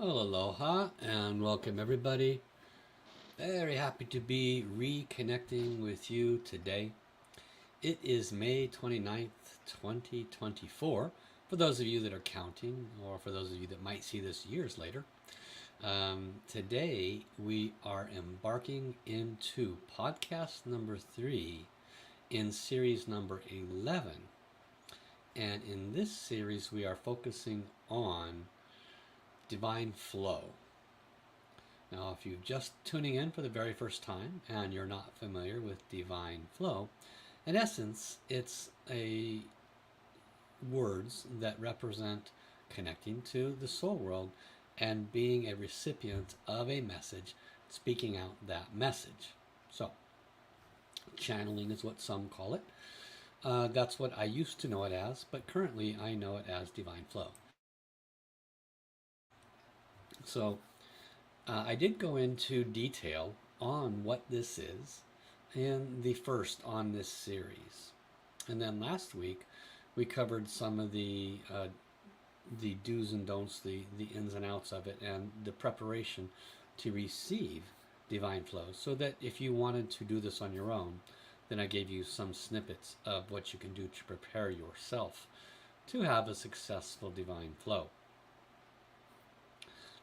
Well, aloha and welcome everybody. Very happy to be reconnecting with you today. It is May 29th, 2024. For those of you that are counting, or for those of you that might see this years later, today we are embarking into podcast number 3 in series number 11. And in this series, we are focusing on divine flow. Now, if you're just tuning in for the very first time and you're not familiar with divine flow, in essence, it's a words that represent connecting to the soul world and being a recipient of a message, speaking out that message. So, channeling is what some call it. That's what I used to know it as, but currently I know it as divine flow. So, I did go into detail on what this is in the first on this series. And then last week we covered some of the do's and don'ts, the ins and outs of it, and the preparation to receive divine flow. So that if you wanted to do this on your own, then I gave you some snippets of what you can do to prepare yourself to have a successful divine flow.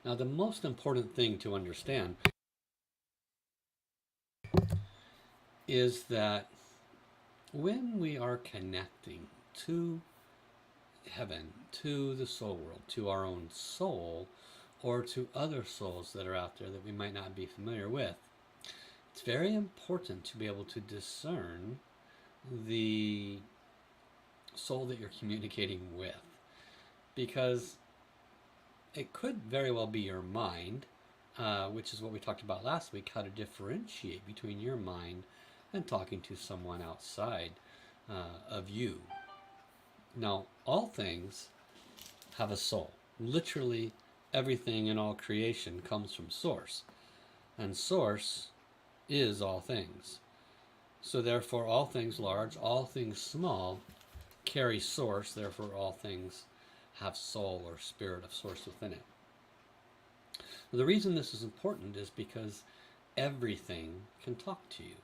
Now, the most important thing to understand is that when we are connecting to heaven, to the soul world, to our own soul, or to other souls that are out there that we might not be familiar with, it's very important to be able to discern the soul that you're communicating with, because it could very well be your mind, which is what we talked about last week, how to differentiate between your mind and talking to someone outside of you. Now, all things have a soul. Literally everything in all creation comes from Source, and Source is all things. So therefore, all things large, all things small carry Source, therefore all things have soul or spirit of Source within it. The reason this is important is because everything can talk to you.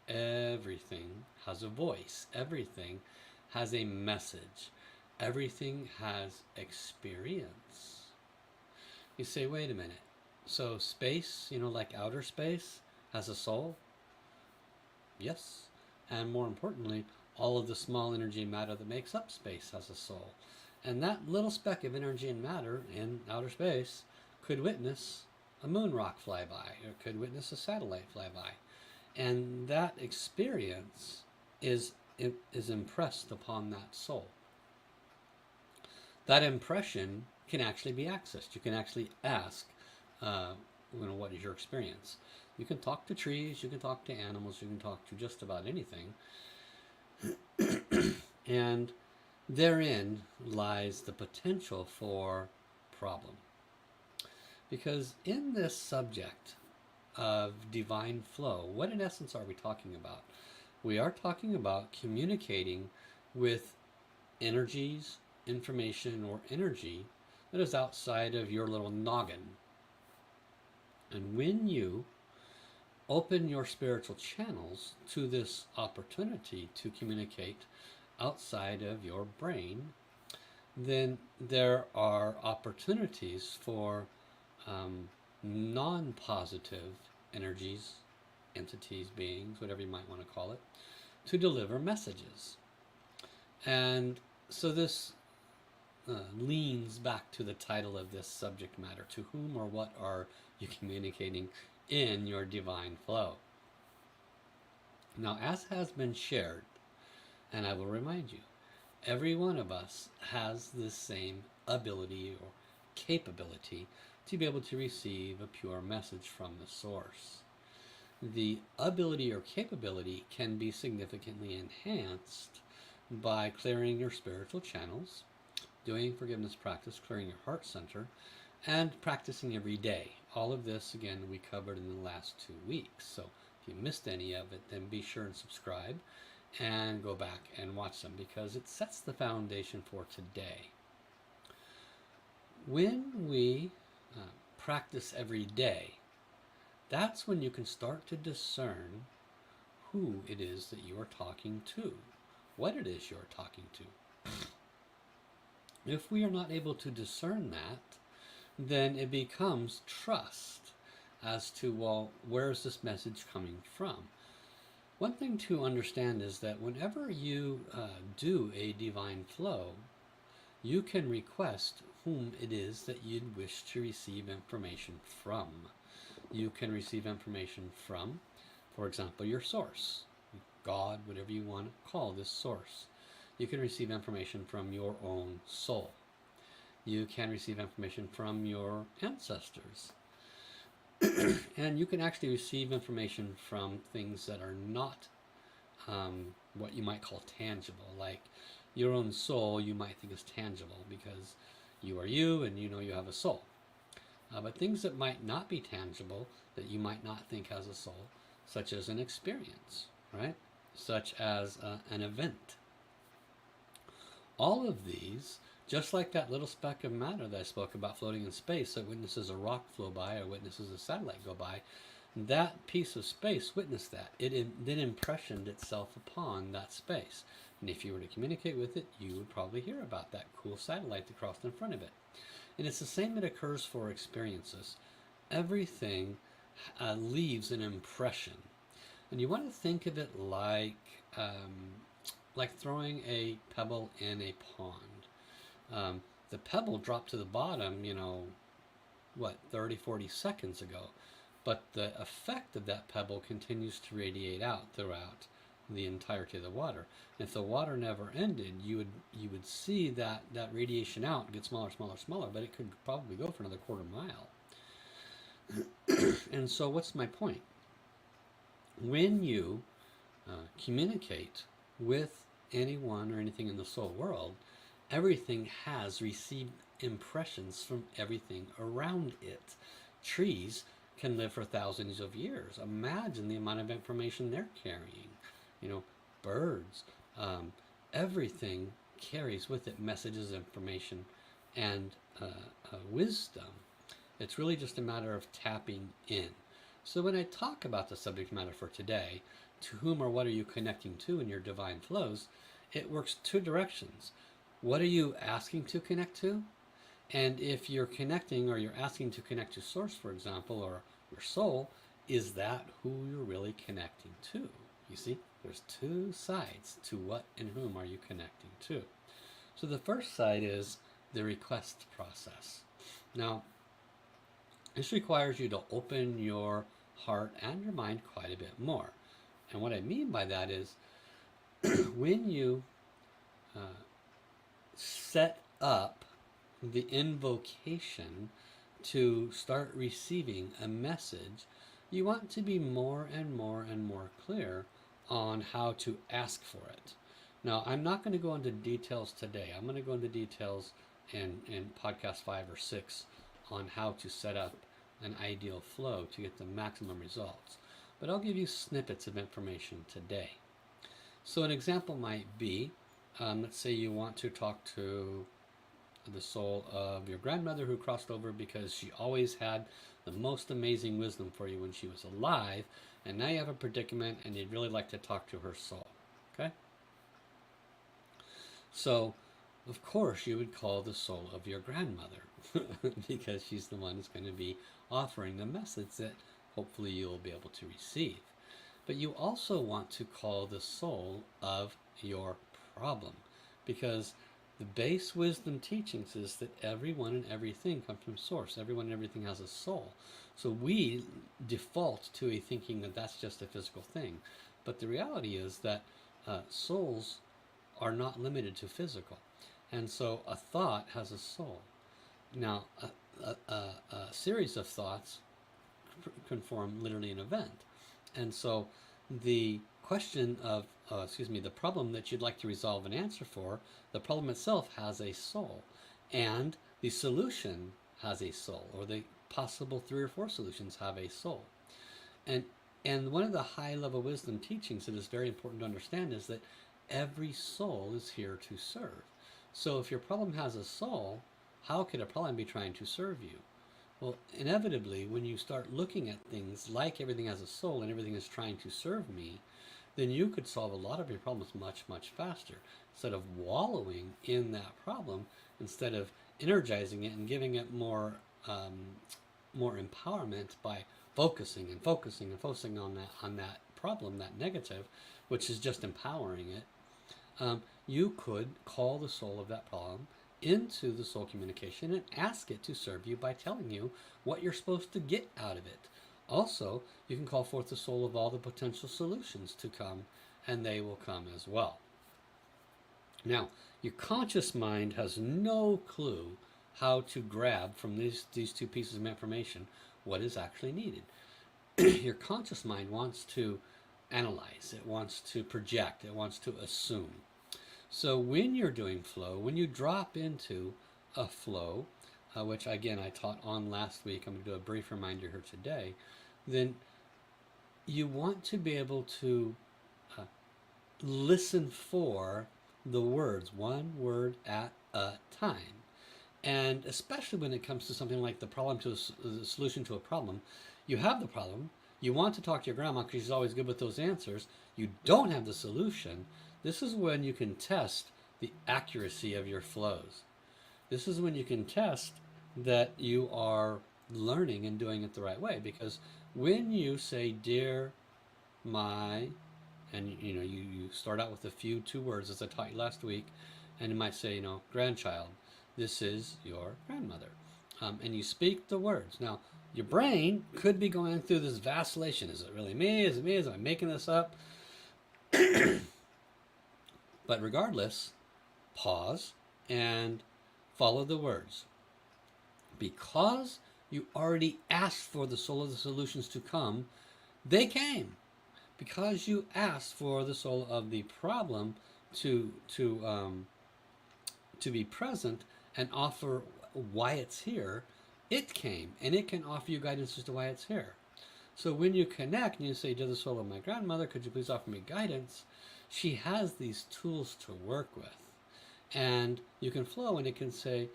Everything has a voice. Everything has a message. Everything has experience. You say, wait a minute. So space, like outer space, has a soul? Yes. And more importantly, all of the small energy and matter that makes up space has a soul. And that little speck of energy and matter in outer space could witness a moon rock fly by, or could witness a satellite fly by. And that experience is impressed upon that soul. That impression can actually be accessed. You can actually ask, what is your experience? You can talk to trees, you can talk to animals, you can talk to just about anything. And therein lies the potential for problem. Because in this subject of divine flow, what in essence are we talking about? We are talking about communicating with energies, information, or energy that is outside of your little noggin. And when you open your spiritual channels to this opportunity to communicate outside of your brain, then there are opportunities for non-positive energies, entities, beings, whatever you might want to call it, to deliver messages. And so this leans back to the title of this subject matter: to whom or what are you communicating in your divine flow? Now, as has been shared, and I will remind you, every one of us has the same ability or capability to be able to receive a pure message from the source. The ability or capability can be significantly enhanced by clearing your spiritual channels, doing forgiveness practice, clearing your heart center, and practicing every day. All of this, again, we covered in the last 2 weeks. So if you missed any of it, then be sure and subscribe and go back and watch them, because it sets the foundation for today. When we practice every day, that's when you can start to discern who it is that you are talking to, what it is you're talking to. If we are not able to discern that, then it becomes trust as to, well, where is this message coming from? One thing to understand is that whenever you do a divine flow, you can request whom it is that you'd wish to receive information from. You can receive information from, for example, your source, God, whatever you want to call this source. You can receive information from your own soul. You can receive information from your ancestors. And you can actually receive information from things that are not what you might call tangible. Like your own soul you might think is tangible because you are you and you know you have a soul. But things that might not be tangible, that you might not think has a soul, such as an experience, right? Such as an event. All of these, just like that little speck of matter that I spoke about floating in space that witnesses a rock flow by or witnesses a satellite go by, that piece of space witnessed that. It then impressioned itself upon that space. And if you were to communicate with it, you would probably hear about that cool satellite that crossed in front of it. And it's the same that occurs for experiences. Everything leaves an impression. And you want to think of it like throwing a pebble in a pond. The pebble dropped to the bottom, 30, 40 seconds ago. But the effect of that pebble continues to radiate out throughout the entirety of the water. And if the water never ended, you would see that radiation out get smaller, smaller, smaller, but it could probably go for another quarter mile. And so what's my point? When you communicate with anyone or anything in the soul world, everything has received impressions from everything around it. Trees can live for thousands of years. Imagine the amount of information they're carrying. Birds, everything carries with it messages, information, and wisdom. It's really just a matter of tapping in. So when I talk about the subject matter for today, to whom or what are you connecting to in your divine flows, it works two directions. What are you asking to connect to? And if you're connecting or you're asking to connect to Source, for example, or your soul, is that who you're really connecting to? You see, there's two sides to what and whom are you connecting to. So the first side is the request process. Now, this requires you to open your heart and your mind quite a bit more. And what I mean by that is when you set up the invocation to start receiving a message, you want to be more and more and more clear on how to ask for it. Now, I'm not going to go into details today. I'm going to go into details in podcast 5 or 6 on how to set up an ideal flow to get the maximum results. But I'll give you snippets of information today. So an example might be, let's say you want to talk to the soul of your grandmother who crossed over because she always had the most amazing wisdom for you when she was alive, and now you have a predicament and you'd really like to talk to her soul. Okay? So, of course, you would call the soul of your grandmother because she's the one who's going to be offering the message that hopefully you'll be able to receive. But you also want to call the soul of your problem, because the base wisdom teachings is that everyone and everything come from Source. Everyone and everything has a soul. So we default to a thinking that that's just a physical thing. But the reality is that souls are not limited to physical. And so a thought has a soul. Now, a series of thoughts can form literally an event. And so the question of, the problem that you'd like to resolve an answer for, the problem itself has a soul. And the solution has a soul, or the possible 3 or 4 solutions have a soul. And one of the high-level wisdom teachings that is very important to understand is that every soul is here to serve. So if your problem has a soul, how could a problem be trying to serve you? Well, inevitably, when you start looking at things like everything has a soul and everything is trying to serve me, then you could solve a lot of your problems much, much faster. Instead of wallowing in that problem, instead of energizing it and giving it um, more empowerment by focusing and focusing and focusing on that problem, that negative, which is just empowering it, you could call the soul of that problem into the soul communication and ask it to serve you by telling you what you're supposed to get out of it. Also, you can call forth the soul of all the potential solutions to come, and they will come as well. Now, your conscious mind has no clue how to grab from these two pieces of information what is actually needed. Your conscious mind wants to analyze, it wants to project, it wants to assume. So when you're doing flow, when you drop into a flow, which again I taught on last week, I'm going to do a brief reminder here today, then you want to be able to uh, listen for the words, one word at a time. And especially when it comes to something like the problem to the solution to a problem, you have the problem, you want to talk to your grandma because she's always good with those answers, you don't have the solution. This is when you can test the accuracy of your flows. This is when you can test that you are learning and doing it the right way, because when you say dear my, and you start out with a few two words as I taught you last week, and you might say grandchild, this is your grandmother, and you speak the words. Now your brain could be going through this vacillation. Is it really me? Is it me? Am I making this up? But regardless, pause and follow the words. Because you already asked for the soul of the solutions to come, they came. Because you asked for the soul of the problem to be present and offer why it's here, it came, and it can offer you guidance as to why it's here. So when you connect and you say, to the soul of my grandmother, could you please offer me guidance? She has these tools to work with. And you can flow, and it can say,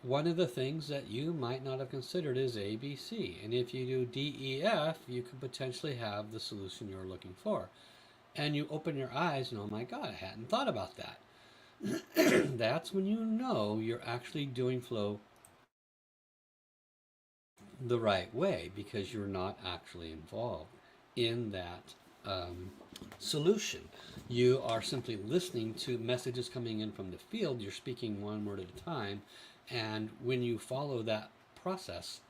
one of the things that you might not have considered is A, B, C. And if you do D, E, F, you could potentially have the solution you're looking for. And you open your eyes and, oh my God, I hadn't thought about that. That's when you know you're actually doing flow the right way, because you're not actually involved in that solution. You are simply listening to messages coming in from the field. You're speaking one word at a time. And when you follow that process,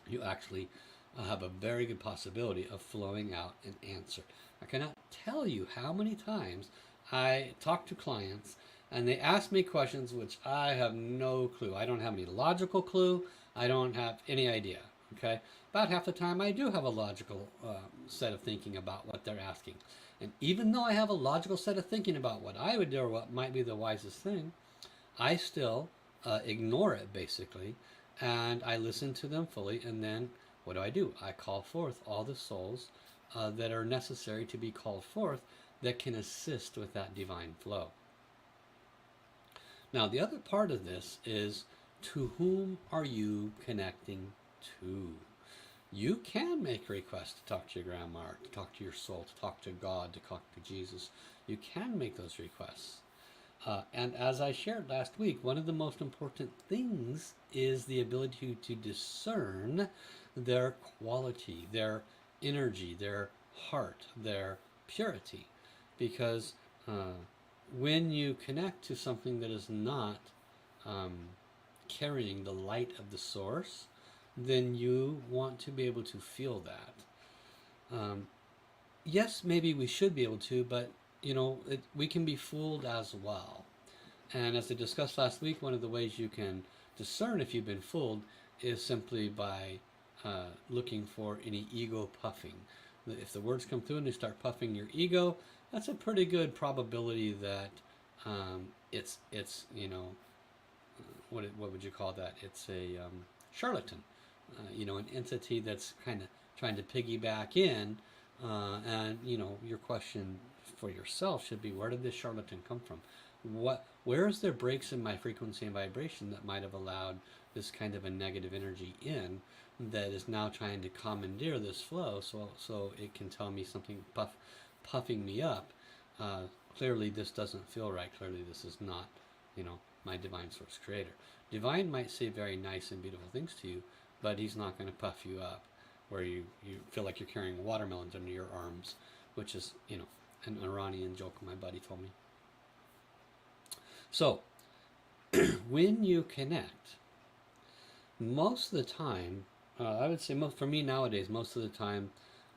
you actually have a very good possibility of flowing out an answer. I cannot tell you how many times I talk to clients and they ask me questions which I have no clue. I don't have any logical clue. I don't have any idea. Okay, about half the time I do have a logical set of thinking about what they're asking. And even though I have a logical set of thinking about what I would do or what might be the wisest thing, I still ignore it basically, and I listen to them fully, and then what do? I call forth all the souls that are necessary to be called forth that can assist with that divine flow. Now, the other part of this is, to whom are you connecting to? You can make requests to talk to your grandma, to talk to your soul, to talk to God, to talk to Jesus. You can make those requests. And as I shared last week, one of the most important things is the ability to discern their quality, their energy, their heart, their purity. Because when you connect to something that is not carrying the light of the source, then you want to be able to feel that. Yes, maybe we should be able to, but we can be fooled as well. And as I discussed last week, one of the ways you can discern if you've been fooled is simply by looking for any ego puffing. If the words come through and they start puffing your ego, that's a pretty good probability that it's what would you call that? It's a charlatan, an entity that's kind of trying to piggyback in, and your question for yourself should be, where did this charlatan come from? What Where is there breaks in my frequency and vibration that might have allowed this kind of a negative energy in that is now trying to commandeer this flow so it can tell me something puffing me up. Clearly this doesn't feel right. Clearly this is not, my divine source creator. Divine might say very nice and beautiful things to you, but he's not going to puff you up where you feel like you're carrying watermelons under your arms, which is, an Iranian joke my buddy told me. So, when you connect, most of the time, I would say for me nowadays, most of the time,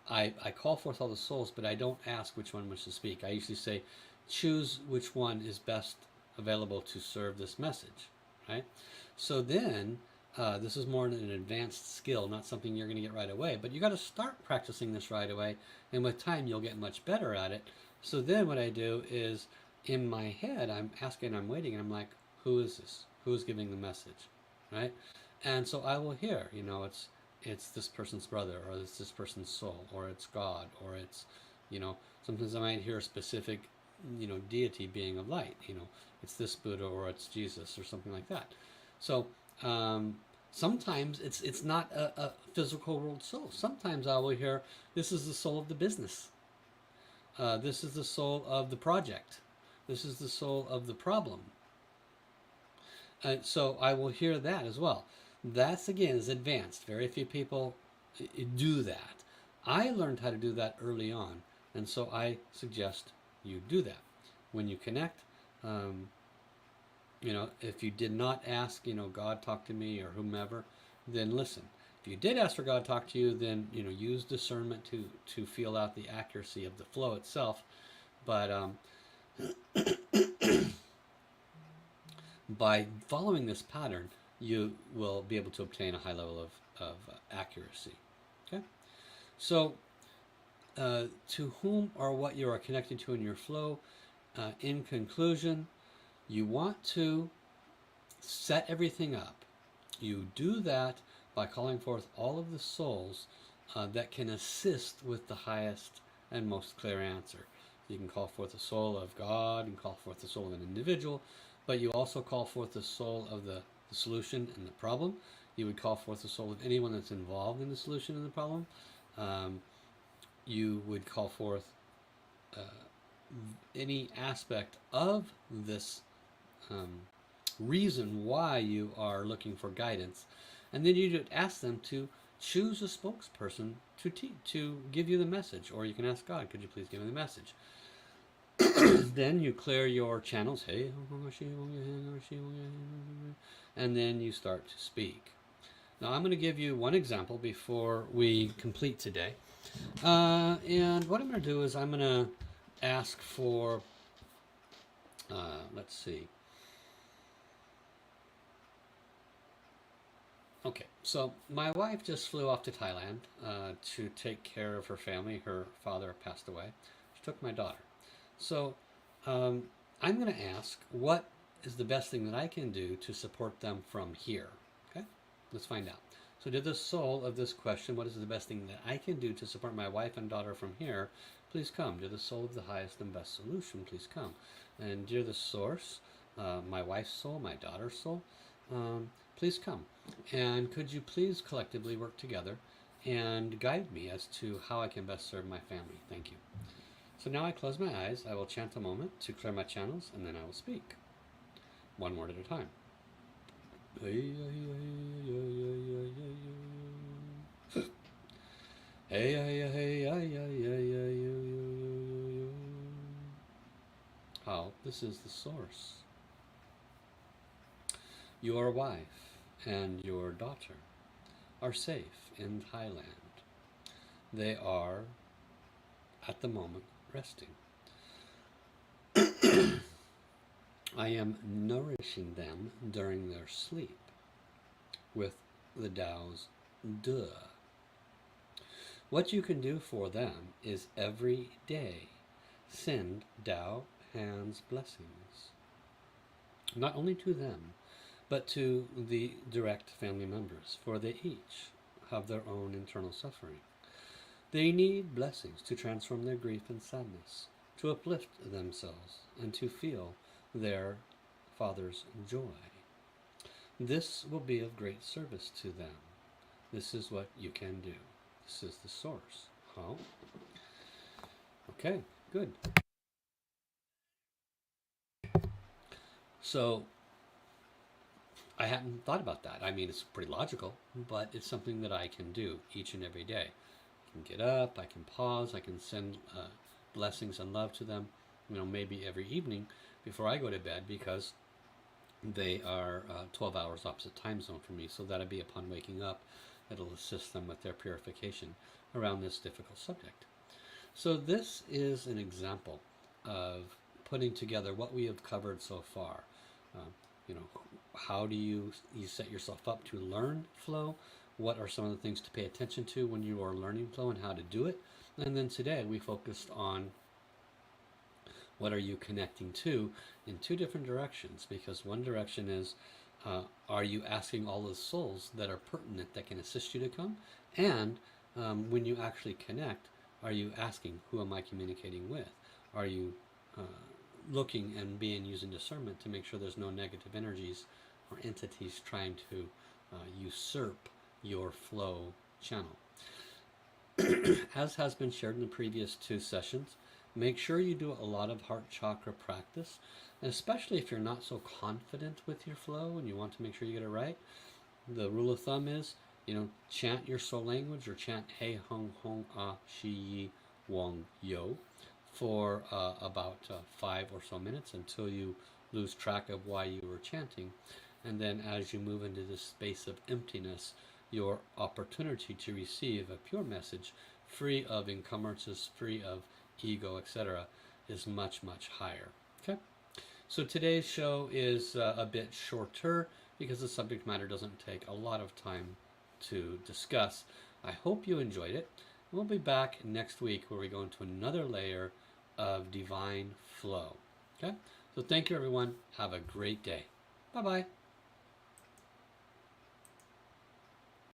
I call forth all the souls, but I don't ask which one wishes to speak. I usually say, choose which one is best available to serve this message, right? So then, this is more an advanced skill, not something you're going to get right away, but you got to start practicing this right away, and with time you'll get much better at it. So then what I do is, in my head, I'm asking, I'm waiting, and I'm like, who is this? Who is giving the message, right? And so I will hear, it's this person's brother, or it's this person's soul, or it's God, or it's, sometimes I might hear a specific, deity, being of light, it's this Buddha, or it's Jesus, or something like that. So sometimes it's not a physical world soul. Sometimes I will hear, this is the soul of the business. This is the soul of the project. This is the soul of the problem. So I will hear that as well. That's, again, is advanced. Very few people do that. I learned how to do that early on, and so I suggest you do that. When you connect, if you did not ask, God talk to me, or whomever, then listen. If you did ask for God to talk to you, then, use discernment to feel out the accuracy of the flow itself. But by following this pattern, you will be able to obtain a high level of accuracy. Okay? So, to whom or what you are connected to in your flow, in conclusion, you want to set everything up. You do that by calling forth all of the souls that can assist with the highest and most clear answer. You can call forth the soul of God, and call forth the soul of an individual, but you also call forth the soul of the solution and the problem. You would call forth the soul of anyone that's involved in the solution and the problem. You would call forth any aspect of this reason why you are looking for guidance, and then you ask them to choose a spokesperson to give you the message, or you can ask God, could you please give me the message? Then you clear your channels, and then you start to speak. Now I'm going to give you one example before we complete today. And what I'm going to do is I'm going to ask for, let's see. Okay, so my wife just flew off to Thailand to take care of her family. Her father passed away. She took my daughter. So I'm going to ask, what is the best thing that I can do to support them from here? Okay, let's find out. So to the soul of this question, what is the best thing that I can do to support my wife and daughter from here? Please come. To the soul of the highest and best solution, please come. And dear the source, my wife's soul, my daughter's soul, please come. And could you please collectively work together and guide me as to how I can best serve my family? Thank you. So now I close my eyes. I will chant a moment to clear my channels, and then I will speak. One word at a time. How? This is the source. Your wife and your daughter are safe in Thailand. They are, at the moment, resting. I am nourishing them during their sleep with the Tao's duh. What you can do for them is every day send Tao hands blessings, not only to them, but to the direct family members, for they each have their own internal suffering. They need blessings to transform their grief and sadness, to uplift themselves, and to feel their Father's joy. This will be of great service to them. This is what you can do. This is the source. How? Okay, good. So I hadn't thought about that. I mean, it's pretty logical, but it's something that I can do each and every day. I can get up, I can pause, I can send blessings and love to them, maybe every evening before I go to bed, because they are 12 hours opposite time zone for me, so that'll be upon waking up. It'll assist them with their purification around this difficult subject. So this is an example of putting together what we have covered so far. You know, how do you set yourself up to learn flow? What are some of the things to pay attention to when you are learning flow and how to do it? And then today we focused on what are you connecting to in two different directions, because one direction is are you asking all the souls that are pertinent that can assist you to come? And when you actually connect, are you asking, who am I communicating with? Are you looking and using discernment to make sure there's no negative energies or entities trying to usurp your flow channel? As has been shared in the previous two sessions, make sure you do a lot of heart chakra practice, and especially if you're not so confident with your flow and you want to make sure you get it right. The rule of thumb is, chant your soul language, or chant Hey Hung Hong Ah Shi Yi Wong Yo for about 5 or so minutes until you lose track of why you were chanting. And then as you move into this space of emptiness, your opportunity to receive a pure message free of encumbrances, free of ego, etc., is much, much higher. Okay? So today's show is a bit shorter because the subject matter doesn't take a lot of time to discuss. I hope you enjoyed it. We'll be back next week where we go into another layer of divine flow. Okay? So thank you, everyone. Have a great day. Bye-bye.